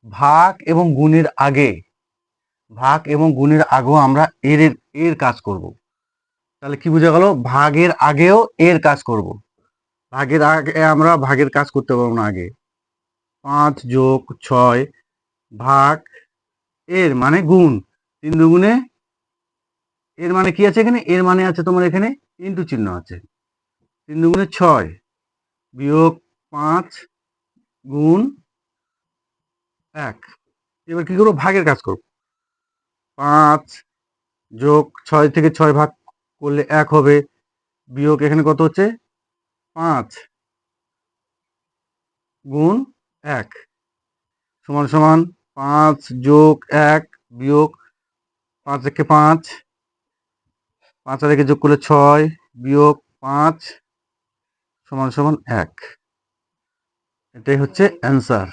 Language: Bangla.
ভাগ এবং গুণের আগেও আমরা এর কাজ করব। তাহলে কি বোঝা গেল? ভাগের আগেও এর কাজ করব। ভাগের আগে আমরা ভাগের কাজ করতে পারবো না আগে। 5 যোগ 6 ভাগ এর মানে গুণ, 3 দুগুণে এর মানে কি আছে এখানে? এর মানে আছে তোমার এখানে ইন্টু চিহ্ন আছে। 3 দুগুণে 6 বিয়োগ 5 গুণ 1। এবার কি করবো? ভাগের কাজ করব। 5 যোগ 6 থেকে 6 ভাগ করলে 1 হবে, বিয়োগ এখানে কত হচ্ছে? 5 গুণ 1 সমান সমান 5 যোগ 1 বিয়োগ 5 একে 5, 5 আর 1 যোগ করলে 6 বিয়োগ 5 সমান সমান 1। এটাই হচ্ছে অ্যান্সার।